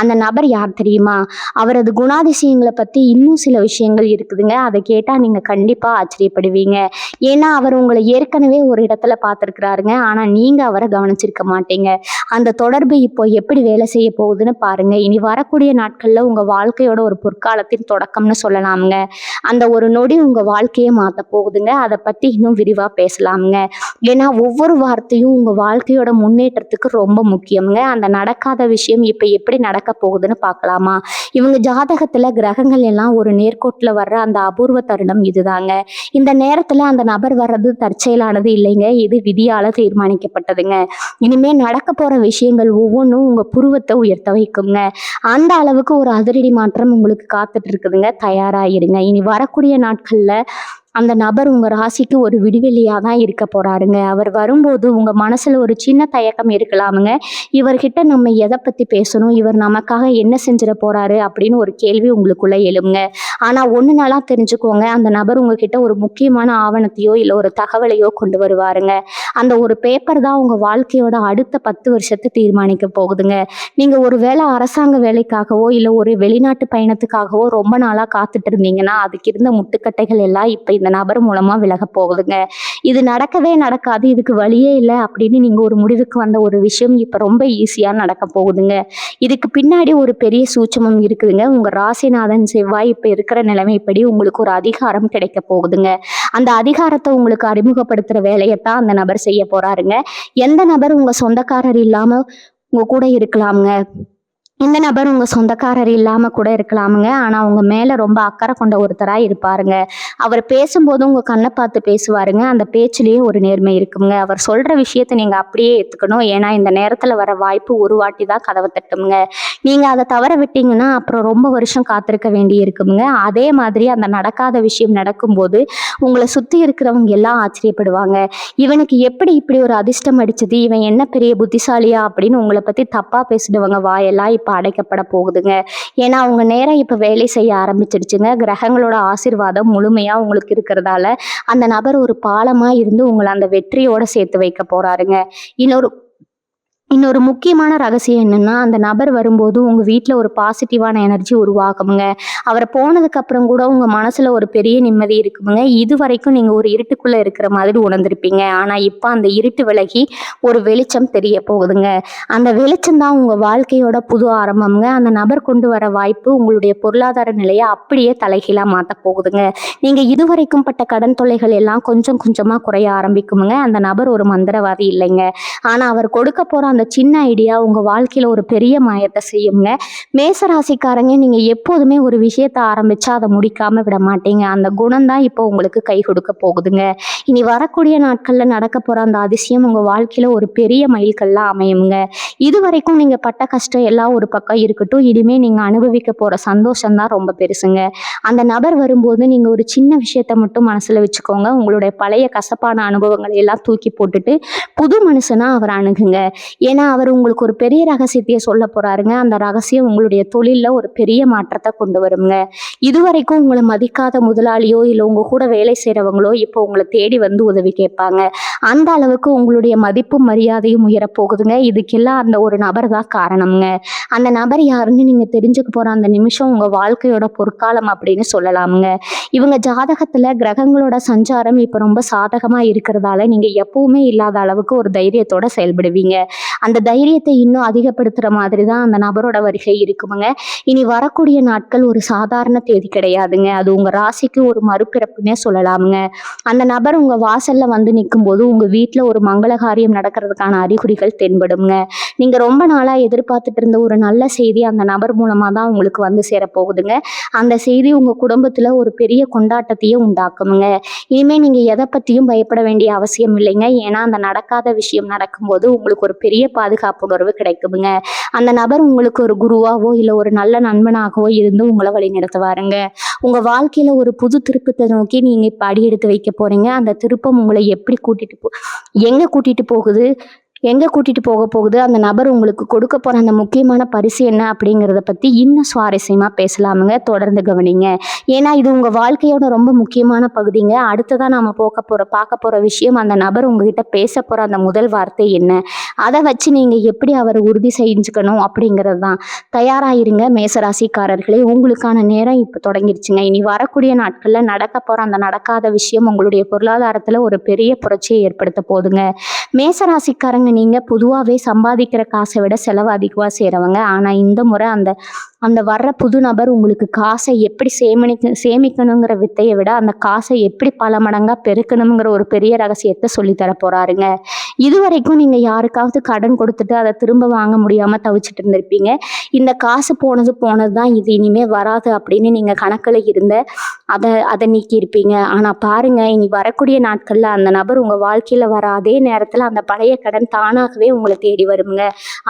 அந்த நபர் யார் தெரியுமா? அவரது குணாதிசயங்களை பத்தி இன்னும் சில விஷயங்கள் இருக்குதுங்க. அதை கேட்டா நீங்க கண்டிப்பா ஆச்சரியப்படுவீங்க. ஏன்னா அவர் உங்களை ஏற்கனவே ஒரு இடத்துல பார்த்துருக்கிறாருங்க. ஆனா நீங்க அவரை கவனிச்சிருக்க மாட்டீங்க. அந்த தொடர்பு இப்போ எப்படி வேலை செய்ய போகுதுன்னு பாருங்க. இனி வரக்கூடிய நாட்கள்ல உங்க வாழ்க்கையோட ஒரு பொற்காலத்தின் தொடக்கம்னு சொல்லலாமுங்க. அந்த ஒரு நொடி உங்க வாழ்க்கையை மாத்த போகுதுங்க. அதை பத்தி இன்னும் விரிவா பேசலாமுங்க. ஏன்னா ஒவ்வொரு வார்த்தையும் உங்க வாழ்க்கையோட முன்னேற்றத்துக்கு ரொம்ப முக்கியம்ங்க. அந்த நடக்காத விஷயம் இப்ப எப்படி நடக்க போகுதுன்னு பார்க்கலாமா? இவங்க ஜாதகத்துல கிரகங்கள் எல்லாம் ஒரு நேர்கோட்டுல வர்ற அந்த அபூர்வ தருணம் இதுதாங்க. இந்த நேரத்துல அந்த நபர் வர்றது தற்செயலானது இல்லைங்க. இது விதியால தீர்மானிக்கப்பட்டதுங்க. இனிமே நடக்க போற விஷயங்கள் ஒவ்வொன்றும் உங்க புருவத்தை உயர்த்த வைக்குங்க. அந்த அளவுக்கு ஒரு அதிரடி மாற்றம் உங்களுக்கு காத்துட்டு இருக்குதுங்க. தயாராகிடுங்க. இனி வரக்கூடிய நாட்கள்ல அந்த நபர் உங்க ராசிக்கு ஒரு விடிவெளியா தான் இருக்க போறாருங்க. அவர் வரும்போது உங்க மனசுல ஒரு சின்ன தயக்கம் இருக்கலாமுங்க. இவர்கிட்ட நம்ம எதை பத்தி பேசணும், இவர் நமக்காக என்ன செஞ்சிட போறாரு அப்படின்னு ஒரு கேள்வி உங்களுக்குள்ள எழுங்க. ஆனா ஒண்ணு நாளா தெரிஞ்சுக்கோங்க, அந்த நபர் உங்ககிட்ட ஒரு முக்கியமான ஆவணத்தையோ இல்ல ஒரு தகவலையோ கொண்டு வருவாருங்க. அந்த ஒரு பேப்பர் தான் உங்க வாழ்க்கையோட அடுத்த 10 வருஷத்தை தீர்மானிக்க போகுதுங்க. நீங்க ஒரு வேளை அரசாங்க வேலைக்காகவோ இல்ல ஒரு வெளிநாட்டு பயணத்துக்காகவோ ரொம்ப நாளா காத்துட்டு இருந்தீங்கன்னா அதுக்கு இருந்த முட்டுக்கட்டைகள் எல்லாம் இப்ப இந்த இந்த நபர் மூலமா விலக போகுதுங்க. இது நடக்கவே நடக்காது, இதுக்கு வழியே இல்லை அப்படின்னு நீங்க ஒரு முடிவுக்கு வந்த ஒரு விஷயம் இப்ப ரொம்ப ஈஸியா நடக்க போகுதுங்க. இதுக்கு பின்னாடி ஒரு பெரிய சூட்சுமம் இருக்குதுங்க. உங்க ராசிநாதன் செவ்வாய் இப்ப இருக்கிற நிலைமைப்படி உங்களுக்கு ஒரு அதிகாரம் கிடைக்க போகுதுங்க. அந்த அதிகாரத்தை உங்களுக்கு அறிமுகப்படுத்துற வேலையத்தான் அந்த நபர் செய்ய போறாருங்க. எந்த நபர் உங்க சொந்தக்காரர் இல்லாம உங்க கூட இருக்கலாம்ங்க. இந்த நபர் உங்க சொந்தக்காரர் இல்லாம கூட இருக்கலாமுங்க. ஆனா உங்க மேல ரொம்ப அக்கறை கொண்ட ஒருத்தரா இருப்பாருங்க. அவர் பேசும்போது உங்க கண்ணை பார்த்து பேசுவாருங்க. அந்த பேச்சிலேயே ஒரு நேர்மை இருக்குங்க. அவர் சொல்ற விஷயத்த நீங்க அப்படியே ஏத்துக்கணும். ஏன்னா இந்த நேரத்துல வர வாய்ப்பு ஒரு வாட்டி தான் கதவை தட்டுங்க. நீங்க அதை தவற விட்டீங்கன்னா அப்புறம் ரொம்ப வருஷம் காத்திருக்க வேண்டி இருக்குங்க. அதே மாதிரி அந்த நடக்காத விஷயம் நடக்கும்போது உங்களை சுத்தி இருக்கிறவங்க எல்லாம் ஆச்சரியப்படுவாங்க. இவனுக்கு எப்படி இப்படி ஒரு அதிர்ஷ்டம் அடிச்சது, இவன் என்ன பெரிய புத்திசாலியா அப்படின்னு உங்களை பத்தி தப்பா பேசிடுவாங்க வாயெல்லாம் இப்ப அடைக்கப்பட போகுதுங்க. ஏன்னா உங்க நேரம் இப்ப வேலை செய்ய ஆரம்பிச்சிடுச்சுங்க. கிரகங்களோட ஆசீர்வாதம் முழுமையா உங்களுக்கு இருக்கிறதால அந்த நபர் ஒரு பாலமா இருந்து உங்களை அந்த வெற்றியோட சேர்த்து வைக்க போறாருங்க. இன்னொரு இன்னொரு முக்கியமான ரகசியம் என்னன்னா, அந்த நபர் வரும்போது உங்க வீட்ல ஒரு பாசிட்டிவான எனர்ஜி உருவாகுமுங்க. அவர் போனதுக்கு அப்புறம் கூட உங்க மனசுல ஒரு பெரிய நிம்மதி இருக்குமுங்க. இதுவரைக்கும் நீங்க ஒரு இருட்டுக்குள்ள இருக்கிற மாதிரி உணர்ந்திருப்பீங்க. ஆனா இப்ப அந்த இருட்டு விலகி ஒரு வெளிச்சம் தெரிய போகுதுங்க. அந்த வெளிச்சம் தான் உங்க வாழ்க்கையோட புது ஆரம்பம்ங்க. அந்த நபர் கொண்டு வர வாய்ப்பு உங்களுடைய பொருளாதார நிலையை அப்படியே தலைகீழா மாத்த போகுதுங்க. நீங்க இதுவரைக்கும் பட்ட கடன் தொல்லைகள் எல்லாம் கொஞ்சம் கொஞ்சமா குறைய ஆரம்பிக்குமுங்க. அந்த நபர் ஒரு மந்திரவாதி இல்லைங்க. ஆனா அவர் கொடுக்க போற அந்த சின்ன ஐடியா உங்க வாழ்க்கையில ஒரு பெரிய மாயத்தை செய்யுங்க. மேச ராசிக்காரங்க, நீங்க எப்போதுமே ஒரு விஷயத்த ஆரம்பிச்சா அதை முடிக்காம விட மாட்டீங்க. அந்த குணம் தான் இப்போ உங்களுக்கு கை கொடுக்க போகுதுங்க. இனி வரக்கூடிய நாட்கள்ல நடக்க போற அந்த அதிசயம் உங்க வாழ்க்கையில ஒரு பெரிய மைல்கல்லா அமையுங்க. இது வரைக்கும் நீங்க பட்ட கஷ்டம் எல்லாம் ஒரு பக்கம் இருக்கட்டும். இனிமே நீங்க அனுபவிக்க போற சந்தோஷம் தான் ரொம்ப பெருசுங்க. அந்த நபர் வரும்போது நீங்க ஒரு சின்ன விஷயத்த மட்டும் மனசுல வச்சுக்கோங்க. உங்களுடைய பழைய கசப்பான அனுபவங்களை எல்லாம் தூக்கி போட்டுட்டு புது மனுஷனா அவர் அணுகுங்க. ஏன்னா அவர் உங்களுக்கு ஒரு பெரிய ரகசியத்தையே சொல்ல போறாருங்க. அந்த ரகசியம் உங்களுடைய தொழில்ல ஒரு பெரிய மாற்றத்தை கொண்டு வருங்க. இதுவரைக்கும் உங்களை மதிக்காத முதலாளியோ இல்லை உங்க கூட வேலை செய்யறவங்களோ இப்போ உங்களை தேடி வந்து உதவி கேட்பாங்க. அந்த அளவுக்கு உங்களுடைய மதிப்பும் மரியாதையும் உயரப்போகுதுங்க. இதுக்கெல்லாம் அந்த ஒரு நபர் தான் காரணம்ங்க. அந்த நபர் யாருன்னு நீங்க தெரிஞ்சுக்க போற அந்த நிமிஷம் உங்க வாழ்க்கையோட பொற்காலம் அப்படின்னு சொல்லலாமுங்க. இவங்க ஜாதகத்துல கிரகங்களோட சஞ்சாரம் இப்ப ரொம்ப சாதகமா இருக்கிறதால நீங்க எப்பவுமே இல்லாத அளவுக்கு ஒரு தைரியத்தோட செயல்படுவீங்க. அந்த தைரியத்தை இன்னும் அதிகப்படுத்துற மாதிரி தான் அந்த நபரோட வருகை இருக்குமுங்க. இனி வரக்கூடிய நாட்கள் ஒரு சாதாரண தேதி கிடையாதுங்க. அது உங்க ராசிக்கு ஒரு மறுபிறப்புன்னே சொல்லலாமுங்க. அந்த நபர் உங்க வாசல்ல வந்து நிற்கும் போது உங்க வீட்டுல ஒரு மங்களகாரியம் நடக்கிறதுக்கான அறிகுறிகள் தென்படுங்க. நீங்க ரொம்ப நாளா எதிர்பார்த்துட்டு இருந்த ஒரு நல்ல செய்தி அந்த நபர் மூலமா தான் உங்களுக்கு வந்து சேர போகுதுங்க. அந்த செய்தி உங்க குடும்பத்துல ஒரு பெரிய கொண்டாட்டத்தையும் உண்டாக்குமுங்க. இனிமே நீங்க எதை பத்தியும் பயப்பட வேண்டிய அவசியம் இல்லைங்க. ஏன்னா அந்த நடக்காத விஷயம் நடக்கும்போது உங்களுக்கு ஒரு பெரிய பாதுகாப்பு உணர்வு கிடைக்குமுங்க. அந்த நபர் உங்களுக்கு ஒரு குருவாவோ இல்லை ஒரு நல்ல நண்பனாகவோ இருந்து உங்களை வழி நடத்துவாருங்க. உங்க வாழ்க்கையில ஒரு புது திருப்பத்தை நோக்கி நீங்க இப்ப அடி எடுத்து வைக்க போறீங்க. அந்த திருப்பம் உங்களை எப்படி எங்க கூட்டிட்டு போகுது, எங்க கூட்டிட்டு போக போகுது, அந்த நபர் உங்களுக்கு கொடுக்க போற அந்த முக்கியமான பரிசு என்ன அப்படிங்கிறத பத்தி இன்னும் சுவாரஸ்யமா பேசலாமுங்க. தொடர்ந்து கவனிங்க. ஏன்னா இது உங்க வாழ்க்கையோட ரொம்ப முக்கியமான பகுதிங்க. அடுத்ததான் நாம பார்க்க போற விஷயம், அந்த நபர் உங்ககிட்ட பேச போற அந்த முதல் வார்த்தை என்ன, அதை வச்சு நீங்க எப்படி அவரை உறுதி செஞ்சுக்கணும் அப்படிங்கிறது தான். தயாராயிருங்க மேசராசிக்காரர்களே. உங்களுக்கான நேரம் இப்ப தொடங்கிருச்சுங்க. இனி வரக்கூடிய நாட்கள்ல நடக்க போற அந்த நடக்காத விஷயம் உங்களுடைய பொருளாதாரத்துல ஒரு பெரிய புரட்சியை ஏற்படுத்த போதுங்க. மேசராசிக்காரங்க, நீங்க பொதுவாகவே சம்பாதிக்கிற காசை விட செலவு அதிகமாக செய்கிறவங்க. ஆனால் இந்த முறை அந்த அந்த வர்ற புது நபர் உங்களுக்கு காசை எப்படி சேமிக்கணுங்கிற வித்தையை விட அந்த காசை எப்படி பல மடங்காக பெருக்கணுங்கிற ஒரு பெரிய ரகசியத்தை சொல்லித்தர போறாருங்க. இது வரைக்கும் நீங்கள் யாருக்காவது கடன் கொடுத்துட்டு அதை திரும்ப வாங்க முடியாமல் தவிச்சிட்டு இருந்திருப்பீங்க. இந்த காசு போனது தான், இது இனிமேல் வராது அப்படின்னு நீங்கள் கணக்கில் இருந்த அதை நீக்கி இருப்பீங்க. ஆனால் பாருங்க, இனி வரக்கூடிய நாட்களில் அந்த நபர் உங்கள் வாழ்க்கையில் வர அதே நேரத்தில் அந்த பழைய கடன் தானாகவே உங்களை தேடி வருங்க.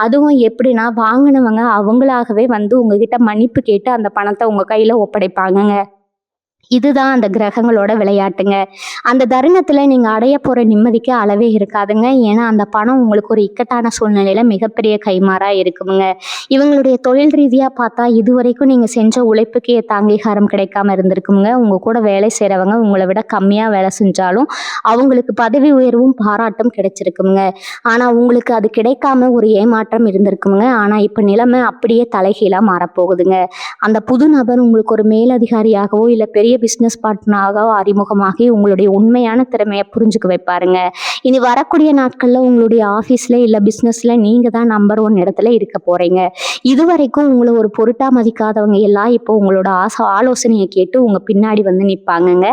அதுவும் எப்படின்னா, வாங்கினவங்க அவங்களாகவே வந்து உங்ககிட்ட மன்னிப்பு கேட்டு அந்த பணத்தை உங்கள் கையில் ஒப்படைப்பாங்கங்க. இதுதான் அந்த கிரகங்களோட விளையாட்டுங்க. அந்த தருணத்துல நீங்க அடைய போற நிம்மதிக்கு அளவே இருக்காதுங்க. ஏன்னா அந்த பணம் உங்களுக்கு ஒரு இக்கட்டான சூழ்நிலையில மிகப்பெரிய கைமாறா இருக்குமுங்க. இவங்களுடைய தொழில் ரீதியா பார்த்தா இதுவரைக்கும் நீங்க செஞ்ச உழைப்புக்கு ஏத்த அங்கீகாரம் கிடைக்காம இருந்திருக்குங்க. உங்க கூட வேலை செய்யறவங்க உங்களை விட கம்மியா வேலை செஞ்சாலும் அவங்களுக்கு பதவி உயர்வும் பாராட்டும் கிடைச்சிருக்குங்க. ஆனா உங்களுக்கு அது கிடைக்காம ஒரு ஏமாற்றம் இருந்திருக்குங்க. ஆனா இப்ப நிலைமை அப்படியே தலைகீழா மாறப்போகுதுங்க. அந்த புது நபர் உங்களுக்கு ஒரு மேலதிகாரியாகவோ இல்லை பெரிய பிஸ்னஸ் பார்ட்னராக அறிமுகமாகி உங்களுடைய உண்மையான திறமையை புரிஞ்சுக்க வைப்பாருங்க. இனி வரக்கூடிய நாட்கள்ல உங்களுடைய ஆஃபீஸ்ல இல்ல பிஸ்னஸ்ல நீங்க தான் நம்பர் 1 இடத்துல இருக்க போறீங்க. இதுவரைக்கும் உங்கள ஒரு பொருட்டா மதிக்காதவங்க எல்லாம் இப்போ உங்களோட ஆலோசனையை கேட்டு உங்க பின்னாடி வந்து நிப்பாங்கங்க.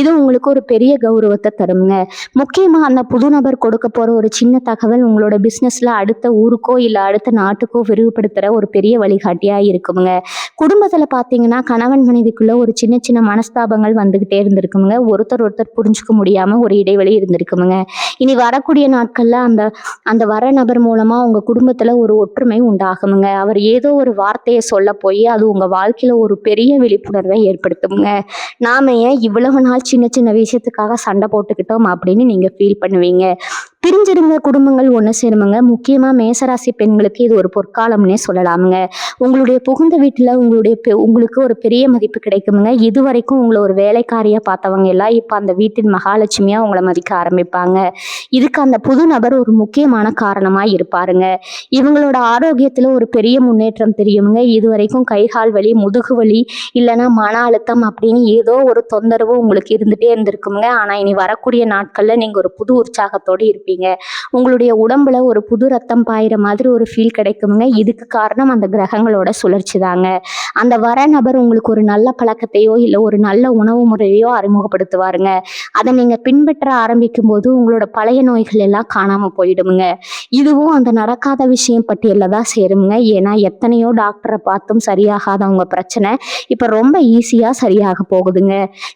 இது உங்களுக்கு ஒரு பெரிய கௌரவத்தை தருங்க. முக்கியமா அந்த புது நபர் கொடுக்க போற ஒரு சின்ன தகவல் உங்களோட பிசினஸ்ல அடுத்த ஊருக்கோ இல்ல அடுத்த நாட்டுக்கோ விரிவுபடுத்துற ஒரு பெரிய வழிகாட்டியா இருக்குமுங்க. குடும்பத்துல பாத்தீங்கன்னா கணவன் மனைவிக்குள்ள ஒரு சின்ன சின்ன மனஸ்தாபங்கள் வந்துகிட்டே இருந்திருக்குமுங்க. ஒருத்தர் புரிஞ்சுக்க முடியாம ஒரு இடைவெளி இருந்திருக்குமுங்க. இனி வரக்கூடிய நாட்கள்ல அந்த அந்த வர நபர் மூலமா உங்க குடும்பத்துல ஒரு ஒற்றுமை உண்டாகுமுங்க. அவர் ஏதோ ஒரு வார்த்தையை சொல்ல போய் அது உங்க வாழ்க்கையில ஒரு பெரிய விழிப்புணர்வை ஏற்படுத்துமுங்க. நாம ஏன் இவ்வளவு நாள் சின்ன சின்ன விஷயத்துக்காக சண்டை போட்டுக்கிட்டோம் அப்படின்னு நீங்க ஃபீல் பண்ணுவீங்க. பிரிஞ்சிருந்த குடும்பங்கள் ஒன்று சேருமுங்க. முக்கியமா மேசராசி பெண்களுக்கு இது ஒரு பொற்காலம்னே சொல்லலாமுங்க. உங்களுடைய புகுந்த வீட்டுல உங்களுக்கு ஒரு பெரிய மதிப்பு கிடைக்குமுங்க. இது வரைக்கும் உங்களை ஒரு வேலைக்காரியா பார்த்தவங்க எல்லாம் இப்ப அந்த வீட்டின் மகாலட்சுமியா உங்களை மதிக்க ஆரம்பிப்பாங்க. இதுக்கு அந்த புது நபர் ஒரு முக்கியமான காரணமா இருப்பாருங்க. இவங்களோட ஆரோக்கியத்துல ஒரு பெரிய முன்னேற்றம் தெரியுமுங்க. இது வரைக்கும் கைகால் வலி, முதுகு வலி, இல்லைன்னா மன அழுத்தம் அப்படின்னு ஏதோ ஒரு தொந்தரவு உங்களுக்கு இருந்துட்டே இருந்திருக்குங்க. ஆனா இனி வரக்கூடிய நாட்கள்ல நீங்க ஒரு புது உற்சாகத்தோடு இருப்பீங்க. உங்களுடைய உடம்புல ஒரு புது ரத்தம் பாயிற மாதிரி ஒரு ஃபீல் கிடைக்குமுங்க. இதுக்கு காரணம் அந்த கிரகங்களோட சுழற்சி தாங்க. அந்த வர நபர் உங்களுக்கு ஒரு நல்ல பழக்கத்தையோ இல்ல ஒரு நல்ல உணவு முறையோ அறிமுகப்படுத்துவாருங்க. அதை நீங்க பின்பற்ற ஆரம்பிக்கும் போது உங்களோட பழைய நோய்கள் எல்லாம் காணாம போயிடுமுங்க. இதுவும் அந்த நடக்காத விஷயம் பட்டியல்ல தான் சேருமுங்க. ஏன்னா எத்தனையோ டாக்டரை பார்த்தும் சரியாகாதவங்க பிரச்சனை இப்ப ரொம்ப ஈஸியா சரியாக போகுதுங்க.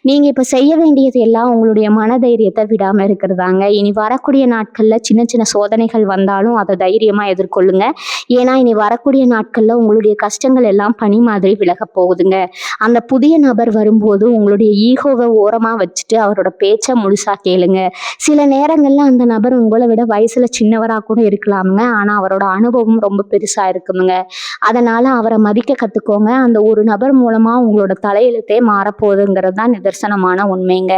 நீங்க இப்ப செய்ய வேண்டியது எல்லாம் உங்களுடைய மனதைரியத்தை விடாம இருக்கிறதாங்க. இனி வரக்கூடிய நாட்கள்ல சின்ன சின்ன சோதனைகள் வந்தாலும் அதை தைரியமா எதிர்கொள்ளுங்க. ஏன்னா இனி வரக்கூடிய நாட்கள்ல உங்களுடைய கஷ்டங்கள் எல்லாம் பனி மாதிரி விலக போகுதுங்க. அந்த புதிய நபர் வரும்போது உங்களுடைய ஈகோவை ஓரமா வச்சுட்டு அவரோட பேச்சை முழுசா கேளுங்க. சில நேரங்கள்ல அந்த நபர் உங்களை விட வயசுல சின்னவரா கூட இருக்கலாமுங்க. ஆனா அவரோட அனுபவம் ரொம்ப பெருசா இருக்குமுங்க. அதனால அவரை மதிக்க கத்துக்கோங்க. அந்த ஒரு நபர் மூலமா உங்களோட தலையெழுத்தே மாறப்போகுதுங்கிறது தான் நிதர்சனமான உண்மைங்க.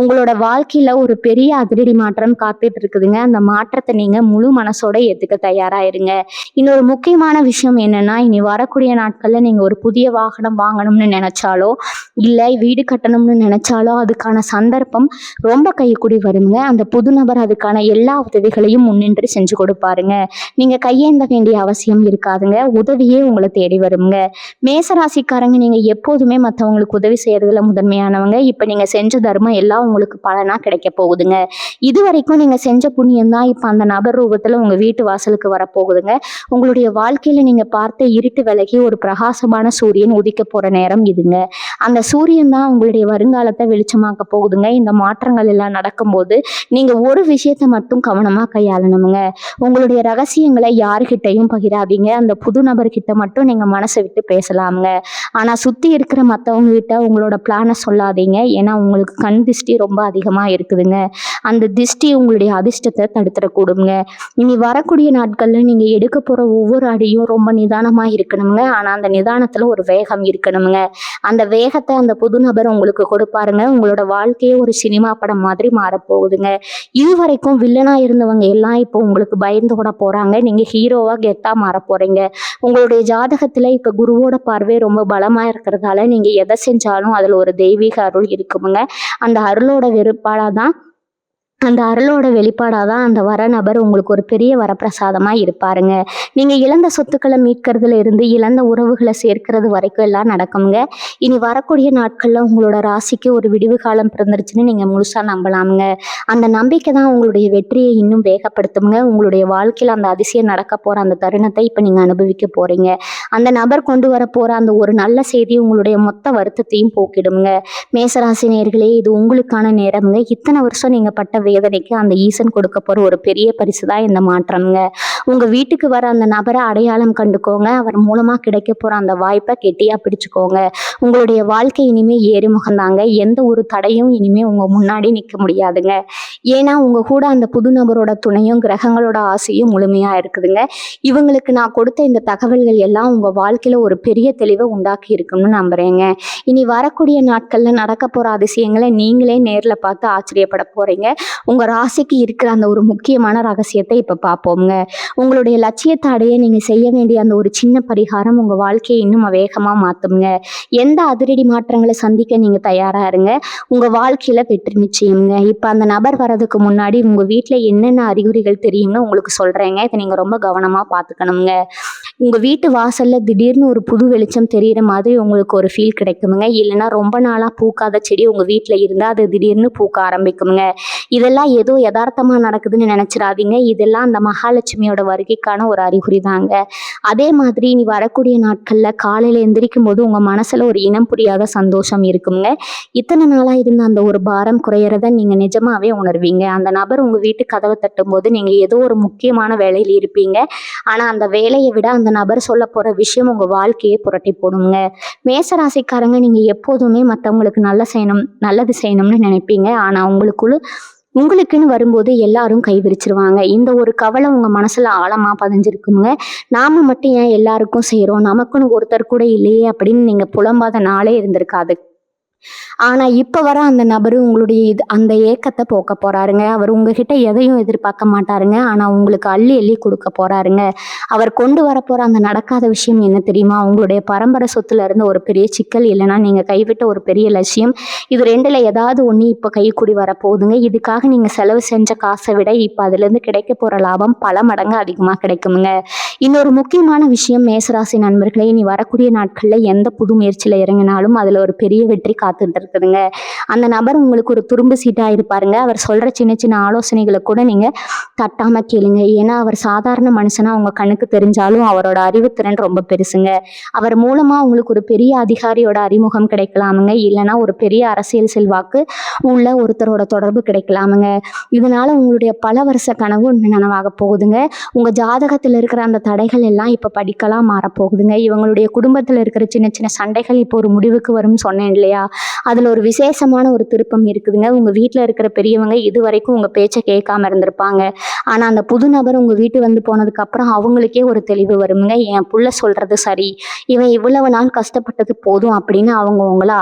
உங்களோட வாழ்க்கையில ஒரு பெரிய அதிரடி மாற்றம் காத்துட்டு இருக்குதுங்க. அந்த மாற்றத்தை நீங்க முழு மனசோட ஏத்துக்க தயாராயிருங்க. இன்னொரு முக்கியமான விஷயம் என்னன்னா, இனி வரக்கூடிய நாட்கள்ல நீங்க ஒரு புதிய வாகனம் வாங்கணும்னு நினைச்சாலோ இல்ல வீடு கட்டணும்னு நினைச்சாலோ அதுக்கான சந்தர்ப்பம் ரொம்ப கைக்கூடி வருங்க. அந்த புது நபர் அதுக்கான எல்லா உதவிகளையும் முன்னின்று செஞ்சு கொடுப்பாருங்க. நீங்க கையேந்த வேண்டிய அவசியம் இருக்காதுங்க. உதவியே உங்களை தேடி வருங்க. மேசராசிக்காரங்க நீங்க எப்போதுமே மற்றவங்களுக்கு உதவி செய்யறதுல முதன்மையானவங்க. இப்ப நீங்க செஞ்ச தர்மம் எல்லாம் உங்களுக்கு பலனா கிடைக்க போகுதுங்க. இது வரைக்கும் நீங்க செஞ்ச புண்ணியம் தான் இப்ப அந்த நபர் ரூபத்துல உங்க வீட்டு வாசலுக்கு வரப்போகுதுங்க. உங்களுடைய வாழ்க்கையில நீங்க பார்த்த இருட்டு விலகி ஒரு பிரகாசமான சூரியன் உதிக்க போற நேரம் இதுங்க. அந்த சூரியன் தான் உங்களுடைய வருங்காலத்தை வெளிச்சமாக்க போகுதுங்க. இந்த மாற்றங்கள் எல்லாம் நடக்கும்போது நீங்க ஒரு விஷயத்த மட்டும் கவனமா கையாளணுங்க. உங்களுடைய ரகசியங்களை யாருகிட்டையும் பகிராதீங்க. அந்த புது நபர்கிட்ட மட்டும் நீங்க மனசை விட்டு பேசலாமுங்க. ஆனா சுத்தி இருக்கிற மற்றவங்க கிட்ட உங்களோட பிளானை சொல்லாதீங்க. ஏன்னா உங்களுக்கு கண் திஷ்டி ரொம்ப அதிகமா இருக்குதுங்க. அந்த திஷ்டி உங்களுடைய அதிர்ஷ்டத்தை தடுத்துடக்கூடுங்க. இனி வரக்கூடிய நாட்கள்ல நீங்க எடுக்க போற ஒவ்வொரு அடியும் ரொம்ப நிதானமா இருக்கணுங்க. ஆனா அந்த நிதானத்துல ஒரு வேகம் இருக்கணுங்க. அந்த வேகத்தை அந்த புது நபர் உங்களுக்கு கொடுப்பாருங்க. உங்களோட வாழ்க்கையே ஒரு சினிமா படம் மாதிரி மாறப்போகுதுங்க. இதுவரைக்கும் வில்லனா இருந்தவங்க எல்லாம் இப்போ உங்களுக்கு பயந்து கூட போறாங்க. நீங்க ஹீரோவா கெத்தா மாற போறீங்க. உங்களுடைய ஜாதகத்துல இப்ப குருவோட பார்வை ரொம்ப பலமா இருக்கிறதால நீங்க எதை செஞ்சாலும் அதுல ஒரு தெய்வீக அருள் இருக்குமுங்க. அந்த அருளோட வெளிப்பாடாதான் அந்த வர நபர் உங்களுக்கு ஒரு பெரிய வரப்பிரசாதமா இருப்பாருங்க. நீங்க இழந்த சொத்துக்களை மீட்கிறதுல இருந்து இழந்த உறவுகளை சேர்க்கிறது வரைக்கும் எல்லாம் நடக்குங்க. இனி வரக்கூடிய நாட்கள்ல உங்களோட ராசிக்கு ஒரு விடிவு காலம் பிறந்துருச்சுன்னு நீங்க முழுசா நம்பலாமுங்க. அந்த நம்பிக்கை தான் உங்களுடைய வெற்றியை இன்னும் வேகப்படுத்துங்க. உங்களுடைய வாழ்க்கையில அந்த அதிசயம் நடக்க போற அந்த தருணத்தை இப்ப நீங்க அனுபவிக்க போறீங்க. அந்த நபர் கொண்டு வர போற அந்த ஒரு நல்ல செய்தி உங்களுடைய மொத்த வருத்தத்தையும் போக்கிடுங்க. மேசராசி நேயர்களே, இது உங்களுக்கான நேரம்ங்க. இத்தனை வருஷம் நீங்க பட்ட வேதனைக்கு அந்த ஈசன் கொடுக்க போற ஒரு பெரிய பரிசு தான் இந்த மாற்றம்ங்க. உங்க வீட்டுக்கு வர அந்த நபரை அடையாளம் கண்டுக்கோங்க. அவர் மூலமா கிடைக்க போற அந்த வாய்ப்பை கெட்டியா பிடிச்சுக்கோங்க. உங்களுடைய வாழ்க்கை இனிமே ஏறுமுகந்தாங்க. எந்த ஒரு தடையும் இனிமே உங்க முன்னாடி நிற்க முடியாதுங்க. ஏன்னா உங்க கூட அந்த புது நபரோட துணையும் கிரகங்களோட ஆசையும் முழுமையா இருக்குதுங்க. இவங்களுக்கு நான் கொடுத்த இந்த தகவல்கள் எல்லாம் உங்க வாழ்க்கையில ஒரு பெரிய தெளிவை உண்டாக்கி இருக்குன்னு நம்புறேங்க. இனி வரக்கூடிய நாட்கள்ல நடக்க போற அதிசயங்களை நீங்களே நேர்ல பார்த்து ஆச்சரியப்பட போறீங்க. உங்க ராசிக்கு இருக்கிற அந்த ஒரு முக்கியமான ரகசியத்தை இப்ப பார்ப்போம்ங்க. உங்களுடைய லட்சியத்தை அடைய நீங்க செய்ய வேண்டிய அந்த ஒரு சின்ன பரிகாரம் உங்க வாழ்க்கையை இன்னும் வேகமா மாத்துங்க. எந்த அதிரடி மாற்றங்களை சந்திக்க நீங்க தயாரா இருங்க. உங்க வாழ்க்கையில வெற்றி நிச்சயம்ங்க. இப்ப அந்த நபர் வர்றதுக்கு முன்னாடி உங்க வீட்ல என்னென்ன அறிகுறிகள் தெரியும்னு உங்களுக்கு சொல்றேங்க. இதை நீங்க ரொம்ப கவனமா பார்த்துக்கணுங்க. உங்க வீட்டு வாசல்ல திடீர்னு ஒரு புது வெளிச்சம் தெரியிற மாதிரி உங்களுக்கு ஒரு ஃபீல் கிடைக்குமுங்க. இல்லைன்னா ரொம்ப நாளா பூக்காத செடி உங்க வீட்ல இருந்தா அது திடீர்னு பூக்க ஆரம்பிக்குமுங்க. இதெல்லாம் ஏதோ யதார்த்தமா நடக்குதுன்னு நினைச்சிடாதீங்க. இதெல்லாம் அந்த மகாலட்சுமியோட வருகைக்கான ஒரு அறிகுறி தாங்க. அதே மாதிரி நீ வரக்கூடிய நாட்கள்ல காலையில எந்திரிக்கும் போது உங்க மனசுல ஒரு இனம் புரியாத சந்தோஷம் இருக்குங்க. இத்தனை நாளா இருந்த அந்த ஒரு பாரம் குறையறத நீங்க நிஜமாவே உணர்வீங்க. அந்த நபர் உங்க வீட்டு கதவை தட்டும் போது நீங்க ஏதோ ஒரு முக்கியமான வேலையில இருப்பீங்க. ஆனா அந்த வேலையை விட அந்த நபர் சொல்ல போற விஷயம் உங்க வாழ்க்கையை புரட்டி போடுங்க. மேசராசிக்காரங்க நீங்க எப்போதுமே மற்றவங்களுக்கு நல்லது செய்யணும்னு நினைப்பீங்க. ஆனா உங்களுக்குன்னு வரும்போது எல்லாரும் கை விரிச்சிருவாங்க. இந்த ஒரு கவலை உங்க மனசுல ஆழமா பதிஞ்சிருக்குங்க. நாம மட்டும் ஏன் எல்லாருக்கும் செய்றோம், நமக்குன்னு ஒருத்தர் கூட இல்லையே அப்படின்னு நீங்க புலம்பாத நாளே இருந்திருக்காது. ஆனா இப்ப வர அந்த நபரு உங்களுடைய அந்த ஏக்கத்தை போக்க போறாருங்க. அவர் உங்ககிட்ட எதையும் எதிர்பார்க்க மாட்டாருங்க. ஆனா உங்களுக்கு அள்ளி அள்ளி கொடுக்க போறாருங்க. அவர் கொண்டு வரப்போற அந்த நடக்காத விஷயம் என்ன தெரியுமா? உங்களுடைய பரம்பரை சொத்துல இருந்து ஒரு பெரிய சிக்கல், இல்லைன்னா நீங்க கைவிட்ட ஒரு பெரிய லட்சியம். இது 2ல ஏதாவது ஒண்ணு இப்ப கைக்கூடி வரப்போகுதுங்க. இதுக்காக நீங்க செலவு செஞ்ச காசை விட இப்ப அதுல இருந்து கிடைக்க போற லாபம் பல மடங்கு அதிகமா கிடைக்குமுங்க. இன்னொரு முக்கியமான விஷயம் மேசராசி நண்பர்களே, இனி வரக்கூடிய நாட்கள்ல எந்த புது முயற்சியில இறங்கினாலும் அதுல ஒரு பெரிய வெற்றி காத்துட்டு இருக்குதுங்க. அந்த நபர் உங்களுக்கு ஒரு துரும்பு சீட்டா இருப்பாருங்க. அவர் சொல்ற சின்ன சின்ன ஆலோசனைகளை கூட நீங்க தட்டாம கேளுங்க. ஏன்னா அவர் சாதாரண மனுஷனா உங்க கண்ணுக்கு தெரிஞ்சாலும் அவரோட அறிவுத்திறன் ரொம்ப பெருசுங்க. அவர் மூலமா உங்களுக்கு ஒரு பெரிய அதிகாரியோட அறிமுகம் கிடைக்கலாமுங்க. இல்லைன்னா ஒரு பெரிய அரசியல் செல்வாக்கு உள்ள ஒருத்தரோட தொடர்பு கிடைக்கலாமுங்க. இதனால உங்களுடைய பல வருஷ கனவு நனவாக போகுதுங்க. உங்க ஜாதகத்துல இருக்கிற அந்த தடைகள் எல்லாம் இப்ப படிக்கலாம் மாறப்போகுதுங்க. இவங்களுடைய குடும்பத்துல இருக்கிற சின்ன சின்ன சண்டைகள் இப்போ ஒரு முடிவுக்கு வரும்னு சொன்னேன் இல்லையா? அதுல ஒரு விசேஷமான ஒரு திருப்பம் இருக்குதுங்க. உங்க வீட்டுல இருக்கிற பெரியவங்க இது வரைக்கும் உங்க பேச்சை கேட்காம இருந்திருப்பாங்க. ஆனா அந்த புது நபர் உங்க வீட்டு வந்து போனதுக்கு அப்புறம் அவங்களுக்கே ஒரு தெளிவு வருங்க. என் புள்ள சொல்றது சரி, இவன் இவ்வளவு நாள் கஷ்டப்பட்டது போதும் அப்படின்னு அவங்க உங்களை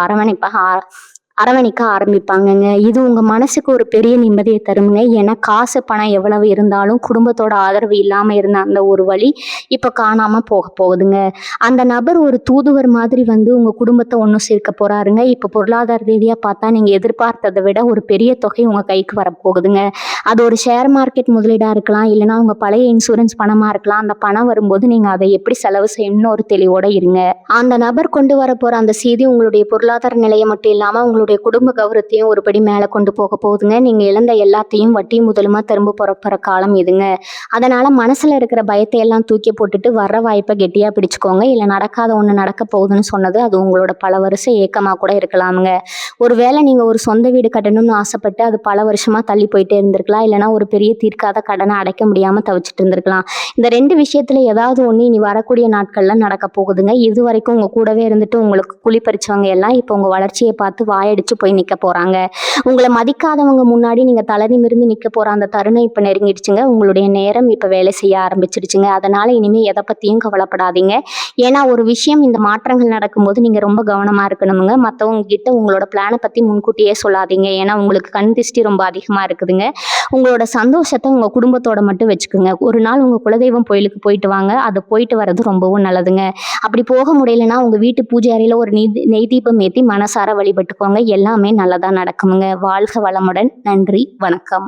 அரவணைக்க ஆரம்பிப்பாங்கங்க. இது உங்க மனசுக்கு ஒரு பெரிய நிம்மதியை தருங்க. ஏன்னா காசு பணம் எவ்வளவு இருந்தாலும் குடும்பத்தோட ஆதரவு இல்லாம இருந்த அந்த ஒரு வழி இப்ப காணாம போக போகுதுங்க. அந்த நபர் ஒரு தூதுவர் மாதிரி வந்து உங்க குடும்பத்தை ஒன்றும் சேர்க்க போறாருங்க. இப்ப பொருளாதார ரீதியா பார்த்தா நீங்க எதிர்பார்த்ததை விட ஒரு பெரிய தொகை உங்க கைக்கு வரப்போகுதுங்க. அது ஒரு ஷேர் மார்க்கெட் முதலீடா இருக்கலாம், இல்லைன்னா உங்க பழைய இன்சூரன்ஸ் பணமா இருக்கலாம். அந்த பணம் வரும்போது நீங்க அதை எப்படி செலவு செய்யணும்னு ஒரு தெளிவோட இருங்க. அந்த நபர் கொண்டு வர போற அந்த செய்தி உங்களுடைய பொருளாதார நிலையை மட்டும் இல்லாம உங்களுடைய குடும்ப கௌரவத்தையும் ஒருபடி மேல கொண்டு போக போகுதுங்க. நீங்க இழந்த எல்லாத்தையும் வட்டி முதலுமா திரும்ப போற காலம் இதுங்க. அதனால மனசுல இருக்கிற பயத்தை எல்லாம் தூக்கி போட்டுட்டு வர்ற வாய்ப்பை கெட்டியா பிடிச்சுக்கோங்க. இல்ல நடக்காத ஒண்ணு நடக்க போகுதுன்னு சொன்னது அது உங்களோட பல வருஷ ஏக்கமா கூட இருக்கலாமுங்க. ஒருவேளை நீங்க ஒரு சொந்த வீடு கட்டணும்னு ஆசைப்பட்டு அது பல வருஷமா தள்ளி போயிட்டே இருந்திருக்கலாம். இல்லைன்னா ஒரு பெரிய தீர்க்காத கடனை அடைக்க முடியாம தவிச்சிட்டு இருந்திருக்கலாம். இந்த 2 விஷயத்துல ஏதாவது ஒண்ணு இனி வரக்கூடிய நாட்கள்ல நடக்க போகுதுங்க. இது வரைக்கும் உங்க கூடவே இருந்துட்டு உங்களுக்கு குழி பறிச்சவங்க எல்லாம் இப்போ உங்க வளர்ச்சியை பார்த்து வாயடிச்சு போய் நிக்க போறாங்க. உங்களை மதிக்காதவங்க முன்னாடி நீங்க தலை நிமிர்ந்து நிக்க போற அந்த தருணம் இப்ப நெருங்கிடுச்சுங்க. உங்களுடைய நேரம் இப்ப வேலை செய்ய ஆரம்பிச்சிடுச்சுங்க. அதனால இனிமே எதை பத்தியும் கவலைப்படாதீங்க. ஏன்னா ஒரு விஷயம், இந்த மாற்றங்கள் நடக்கும்போது நீங்க ரொம்ப கவனமா இருக்கணுமுங்க. மற்றவங்க கிட்ட உங்களோட பிளானை பத்தி முன்கூட்டியே சொல்லாதீங்க. ஏன்னா உங்களுக்கு கண் திருஷ்டி ரொம்ப அதிகமா இருக்குதுங்க. உங்களோட சந்தோஷத்தை உங்க குடும்பத்தோட மட்டும் வச்சுக்கோங்க. ஒரு நாள் உங்க குலதெய்வம் கோயிலுக்கு போயிட்டு வாங்க. அது போயிட்டு வர்றது ரொம்பவும் நல்லதுங்க. அப்படி போக முடியலன்னா உங்க வீட்டு பூஜை அறையில ஒரு நெய் தீபம் ஏற்றி மனசார வழிபட்டுக்கோங்க. எல்லாமே நல்லதா நடக்குமுங்க. வாழ்க வளமுடன். நன்றி, வணக்கம்.